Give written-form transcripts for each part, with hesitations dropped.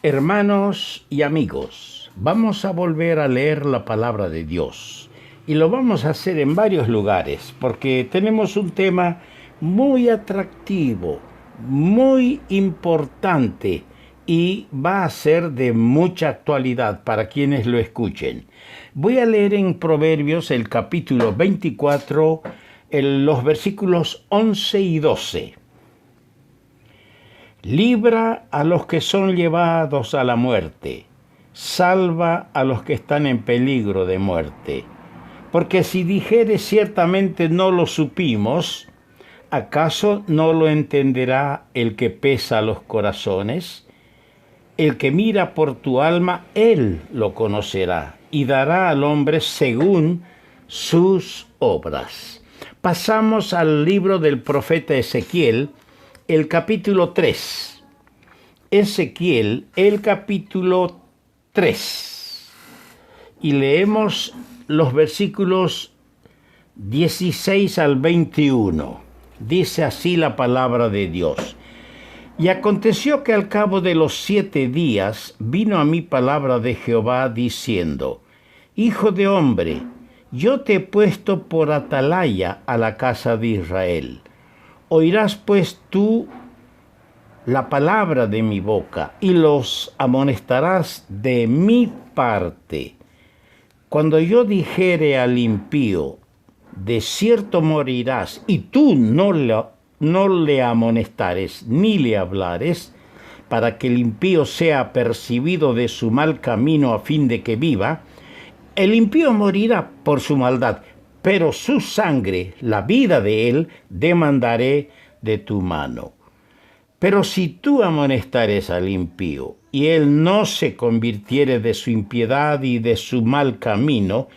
Hermanos y amigos, vamos a volver a leer la palabra de Dios y lo vamos a hacer en varios lugares porque tenemos un tema muy atractivo, muy importante y va a ser de mucha actualidad para quienes lo escuchen. Voy a leer en Proverbios el capítulo 24, los versículos 11 y 12. Libra a los que son llevados a la muerte, salva a los que están en peligro de muerte. Porque si dijeres ciertamente no lo supimos, ¿acaso no lo entenderá el que pesa los corazones? El que mira por tu alma, él lo conocerá y dará al hombre según sus obras. Pasamos al libro del profeta Ezequiel, el capítulo 3. Ezequiel, el capítulo 3. Y leemos los versículos 16 al 21. Dice así la palabra de Dios. Y aconteció que al cabo de los 7 días vino a mí palabra de Jehová diciendo: Hijo de hombre, yo te he puesto por atalaya a la casa de Israel. Oirás pues tú la palabra de mi boca y los amonestarás de mi parte. Cuando yo dijere al impío, de cierto morirás, y tú no le amonestares ni le hablares, para que el impío sea apercibido de su mal camino a fin de que viva, el impío morirá por su maldad, pero su sangre, la vida de él, demandaré de tu mano. Pero si tú amonestares al impío, y él no se convirtiere de su impiedad y de su mal camino,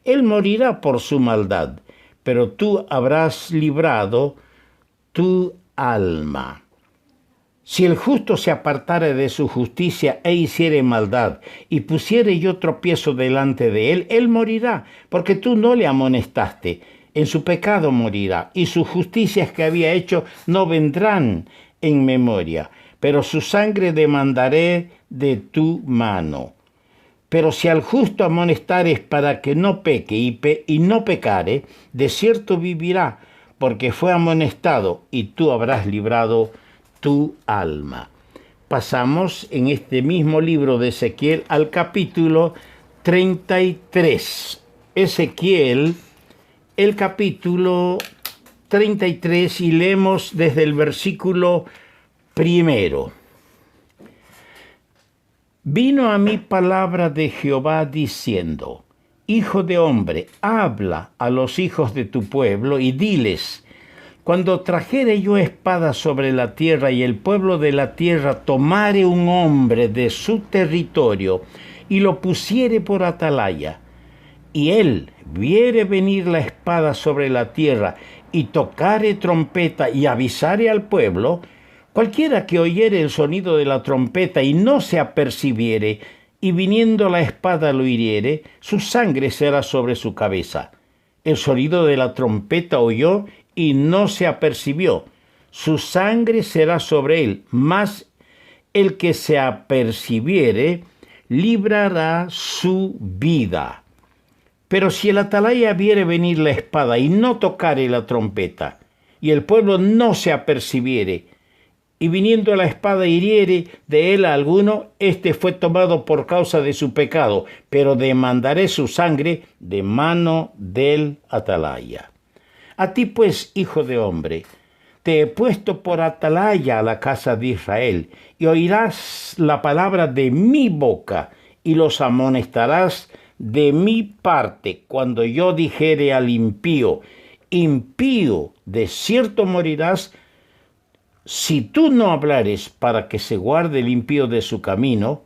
él morirá por su maldad, pero tú habrás librado tu alma. Si el justo se apartare de su justicia e hiciere maldad, y pusiere yo tropiezo delante de él, él morirá, porque tú no le amonestaste. En su pecado morirá, y sus justicias que había hecho no vendrán en memoria, pero su sangre demandaré de tu mano. Pero si al justo amonestares para que no peque y no pecare, de cierto vivirá, porque fue amonestado, y tú habrás librado tu alma. Pasamos en este mismo libro de Ezequiel al capítulo 33. Ezequiel, el capítulo 33, y leemos desde el versículo 1. Vino a mí palabra de Jehová diciendo: Hijo de hombre, habla a los hijos de tu pueblo y diles: Cuando trajere yo espada sobre la tierra y el pueblo de la tierra tomare un hombre de su territorio y lo pusiere por atalaya, y él viere venir la espada sobre la tierra y tocare trompeta y avisare al pueblo, cualquiera que oyere el sonido de la trompeta y no se apercibiere, y viniendo la espada lo hiriere, su sangre será sobre su cabeza. El sonido de la trompeta oyó y no se apercibió, su sangre será sobre él, mas el que se apercibiere librará su vida. Pero si el atalaya viere venir la espada y no tocare la trompeta, y el pueblo no se apercibiere, y viniendo la espada hiriere de él a alguno, éste fue tomado por causa de su pecado, pero demandaré su sangre de mano del atalaya. A ti pues, hijo de hombre, te he puesto por atalaya a la casa de Israel, y oirás la palabra de mi boca, y los amonestarás de mi parte, cuando yo dijere al impío: impío, de cierto morirás. Si tú no hablares para que se guarde el impío de su camino,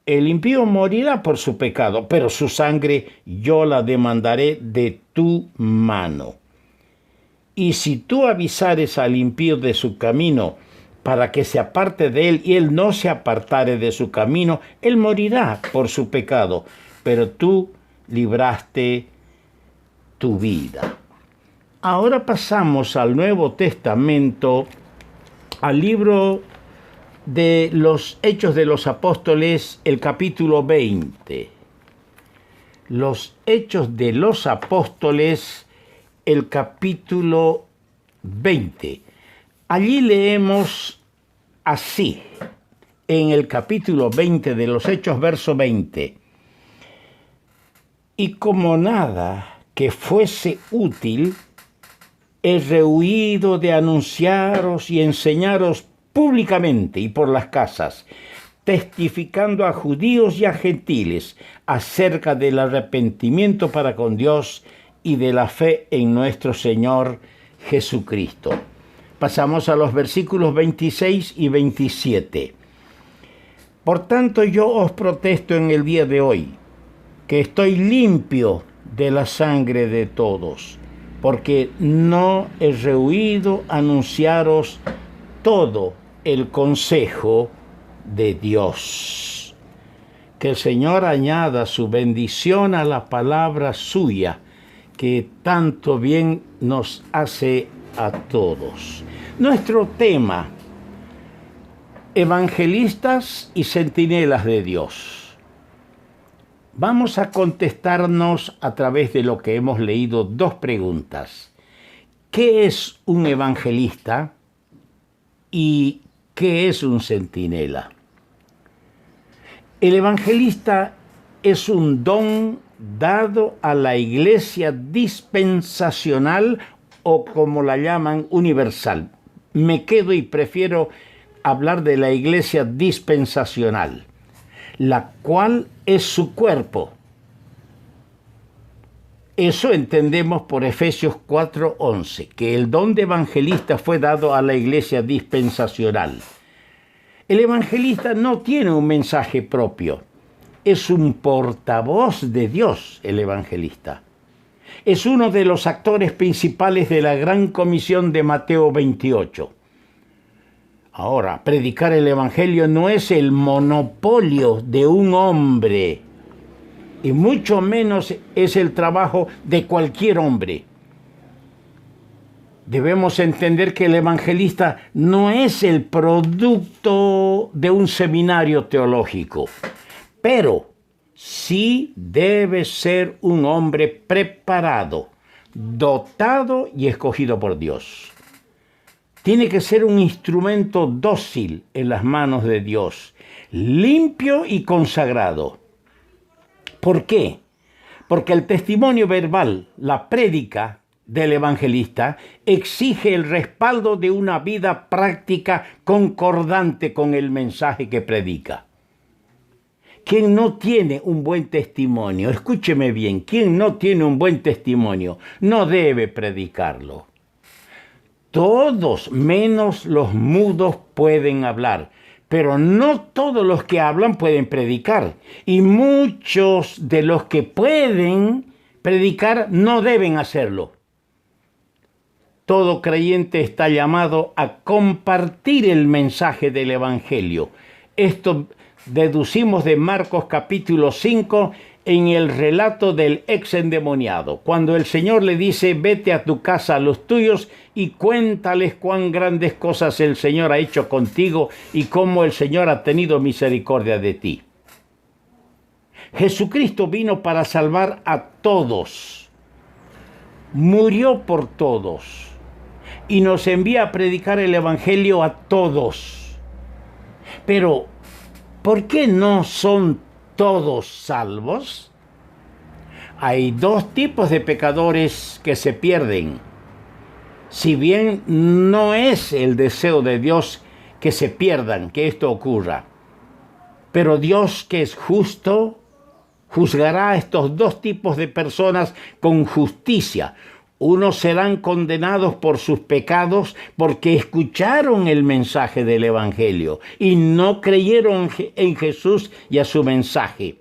el impío morirá por su pecado, pero su sangre yo la demandaré de tu mano. Y si tú avisares al impío de su camino para que se aparte de él, y él no se apartare de su camino, él morirá por su pecado, pero tú libraste tu vida. Ahora pasamos al Nuevo Testamento, al libro de los Hechos de los Apóstoles, el capítulo 20. Los Hechos de los Apóstoles, el capítulo 20. Allí leemos así, en el capítulo 20 de los Hechos, verso 20. Y como nada que fuese útil, he rehuido de anunciaros y enseñaros públicamente y por las casas, testificando a judíos y a gentiles acerca del arrepentimiento para con Dios y de la fe en nuestro Señor Jesucristo. Pasamos a los versículos 26 y 27. Por tanto, yo os protesto en el día de hoy, que estoy limpio de la sangre de todos, porque no he rehuido anunciaros todo el consejo de Dios. Que el Señor añada su bendición a la palabra suya, que tanto bien nos hace a todos. Nuestro tema: evangelistas y centinelas de Dios. Vamos a contestarnos a través de lo que hemos leído dos preguntas. ¿Qué es un evangelista y qué es un centinela? El evangelista es un don dado a la iglesia dispensacional o, como la llaman, universal. Me quedo y prefiero hablar de la iglesia dispensacional, la cual es su cuerpo. Eso entendemos por Efesios 4:11, que el don de evangelista fue dado a la iglesia dispensacional. El evangelista no tiene un mensaje propio, es un portavoz de Dios el evangelista. Es uno de los actores principales de la gran comisión de Mateo 28. Ahora, predicar el evangelio no es el monopolio de un hombre, y mucho menos es el trabajo de cualquier hombre. Debemos entender que el evangelista no es el producto de un seminario teológico, pero sí debe ser un hombre preparado, dotado y escogido por Dios. Tiene que ser un instrumento dócil en las manos de Dios, limpio y consagrado. ¿Por qué? Porque el testimonio verbal, la prédica del evangelista, exige el respaldo de una vida práctica concordante con el mensaje que predica. Quien no tiene un buen testimonio, escúcheme bien, quien no tiene un buen testimonio no debe predicarlo. Todos, menos los mudos, pueden hablar, pero no todos los que hablan pueden predicar. Y muchos de los que pueden predicar no deben hacerlo. Todo creyente está llamado a compartir el mensaje del Evangelio. Esto deducimos de Marcos capítulo 5 en el relato del ex endemoniado, cuando el Señor le dice: vete a tu casa a los tuyos y cuéntales cuán grandes cosas el Señor ha hecho contigo y cómo el Señor ha tenido misericordia de ti. Jesucristo vino para salvar a todos, murió por todos y nos envía a predicar el Evangelio a todos. Pero, ¿por qué no son todos salvos? Hay dos tipos de pecadores que se pierden. Si bien no es el deseo de Dios que se pierdan, que esto ocurra, pero Dios, que es justo, juzgará a estos dos tipos de personas con justicia. Unos serán condenados por sus pecados porque escucharon el mensaje del Evangelio y no creyeron en Jesús y a su mensaje.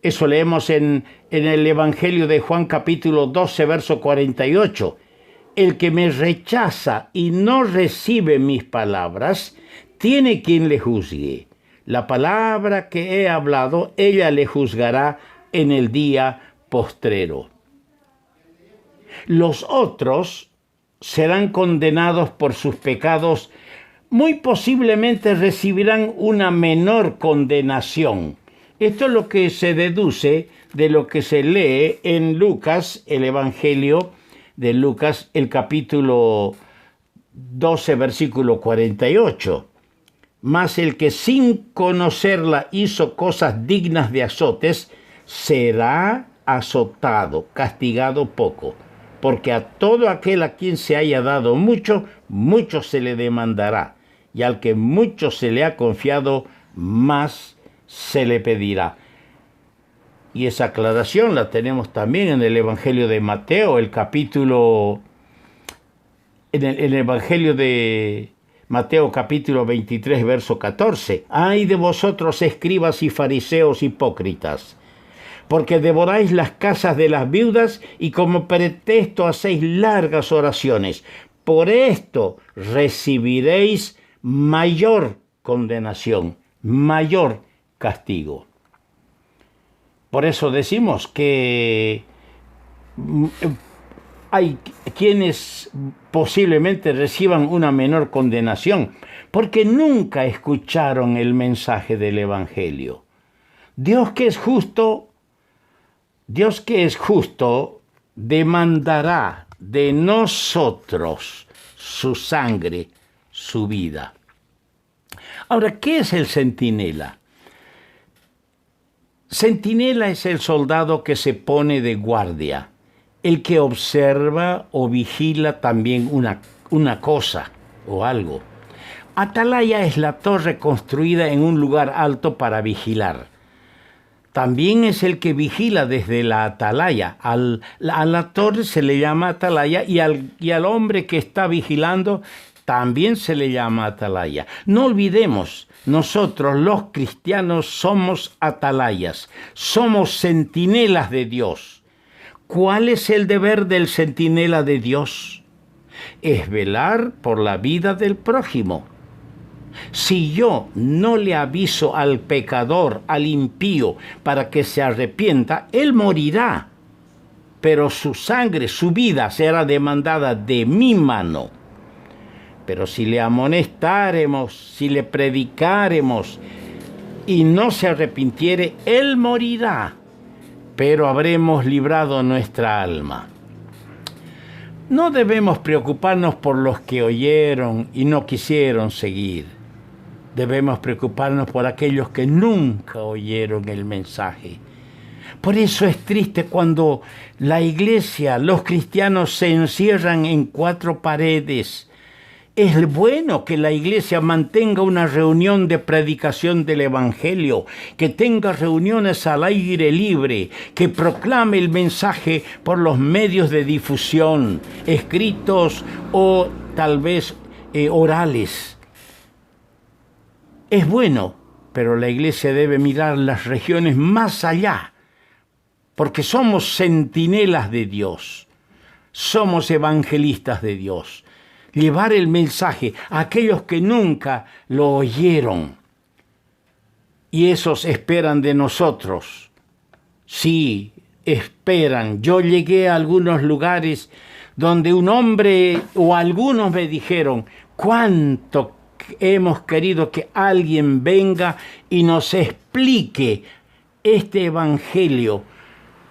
Eso leemos en el Evangelio de Juan capítulo 12, verso 48. El que me rechaza y no recibe mis palabras, tiene quien le juzgue. La palabra que he hablado, ella le juzgará en el día postrero. Los otros serán condenados por sus pecados muy posiblemente recibirán una menor condenación. Esto es lo que se deduce de lo que se lee en Lucas, el Evangelio de Lucas, el capítulo 12, versículo 48. Mas el que sin conocerla hizo cosas dignas de azotes, será azotado, castigado poco. Porque a todo aquel a quien se haya dado mucho, mucho se le demandará. Y al que mucho se le ha confiado, más se le pedirá. Y esa aclaración la tenemos también en el Evangelio de Mateo, en el Evangelio de Mateo capítulo 23, verso 14. ¡Ay de vosotros, escribas y fariseos hipócritas! Porque devoráis las casas de las viudas y como pretexto hacéis largas oraciones. Por esto recibiréis mayor condenación, mayor castigo. Por eso decimos que hay quienes posiblemente reciban una menor condenación, porque nunca escucharon el mensaje del Evangelio. Dios que es justo, demandará de nosotros su sangre, su vida. Ahora, ¿qué es el centinela? Centinela es el soldado que se pone de guardia, el que observa o vigila también una cosa o algo. Atalaya es la torre construida en un lugar alto para vigilar. También es el que vigila desde la atalaya. A la torre se le llama atalaya y al hombre que está vigilando también se le llama atalaya. No olvidemos, nosotros los cristianos somos atalayas, somos centinelas de Dios. ¿Cuál es el deber del centinela de Dios? Es velar por la vida del prójimo. Si yo no le aviso al pecador, al impío, para que se arrepienta, él morirá. Pero su sangre, su vida será demandada de mi mano. Pero si le amonestáremos, si le predicáremos y no se arrepintiere, él morirá. Pero habremos librado nuestra alma. No debemos preocuparnos por los que oyeron y no quisieron seguir. Debemos preocuparnos por aquellos que nunca oyeron el mensaje. Por eso es triste cuando la iglesia, los cristianos se encierran en 4 paredes. Es bueno que la iglesia mantenga una reunión de predicación del Evangelio, que tenga reuniones al aire libre, que proclame el mensaje por los medios de difusión, escritos o tal vez orales. Es bueno, pero la iglesia debe mirar las regiones más allá, porque somos centinelas de Dios, somos evangelistas de Dios. Llevar el mensaje a aquellos que nunca lo oyeron. Y esos esperan de nosotros. Sí, esperan. Yo llegué a algunos lugares donde un hombre o algunos me dijeron, ¿cuánto hemos querido que alguien venga y nos explique este evangelio?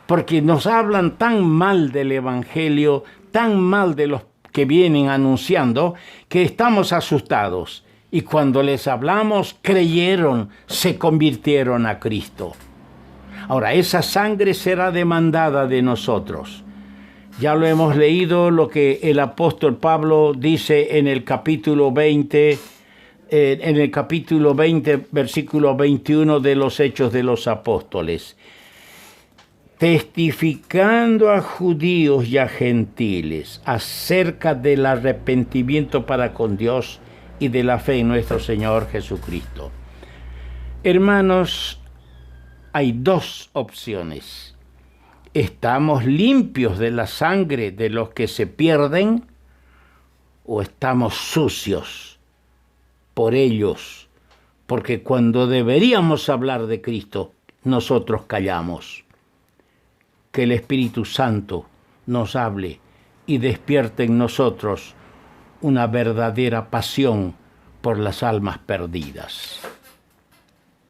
Porque nos hablan tan mal del evangelio, tan mal de los que vienen anunciando, que estamos asustados. Y cuando les hablamos, creyeron, se convirtieron a Cristo. Ahora, esa sangre será demandada de nosotros. Ya lo hemos leído, lo que el apóstol Pablo dice en el capítulo 20, versículo 21 de los Hechos de los Apóstoles. Testificando a judíos y a gentiles acerca del arrepentimiento para con Dios y de la fe en nuestro Señor Jesucristo. Hermanos, hay 2 opciones. ¿Estamos limpios de la sangre de los que se pierden o estamos sucios por ellos? Porque cuando deberíamos hablar de Cristo, nosotros callamos. Que el Espíritu Santo nos hable y despierte en nosotros una verdadera pasión por las almas perdidas.